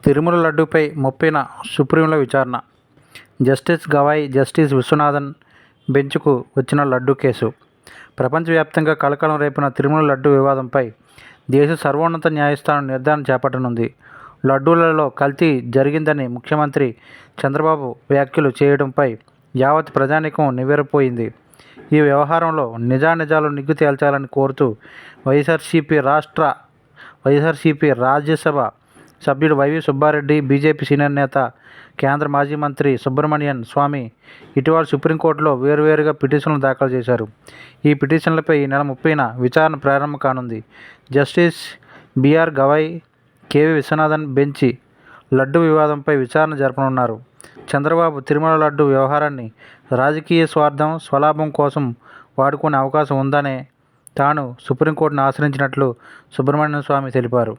తిరుమల లడ్డూపై ముప్పిన సుప్రీంలో విచారణ. Justice Gavai, justice Viswanathan బెంచ్కు వచ్చిన laddu case. ప్రపంచవ్యాప్తంగా కలకలం రేపిన తిరుమల లడ్డూ వివాదంపై దేశ సర్వోన్నత న్యాయస్థానం నిర్ధారణ చేపట్టనుంది. లడ్డూలలో కల్తీ జరిగిందని ముఖ్యమంత్రి చంద్రబాబు వ్యాఖ్యలు చేయడంపై యావత్ ప్రజానీకం నివ్వెరపోయింది. ఈ వ్యవహారంలో నిజానిజాలు నిగ్గు తేల్చాలని కోరుతూ వైఎస్ఆర్సీపీ రాజ్యసభ సభ్యుడు వైవి సుబ్బారెడ్డి, బీజేపీ సీనియర్ నేత, కేంద్ర మాజీ మంత్రి సుబ్రమణియన్ స్వామి ఇటీవల సుప్రీంకోర్టులో వేర్వేరుగా పిటిషన్లు దాఖలు చేశారు. ఈ పిటిషన్లపై ఈ నెల 30న విచారణ ప్రారంభం కానుంది. Justice BR Gavai, KV Viswanathan bench laddu వివాదంపై విచారణ జరపనున్నారు. చంద్రబాబు తిరుమల లడ్డూ వ్యవహారాన్ని రాజకీయ స్వార్థం, స్వలాభం కోసం వాడుకునే అవకాశం ఉందనే తాను సుప్రీంకోర్టును ఆశ్రయించినట్లు సుబ్రమణ్యం స్వామి తెలిపారు.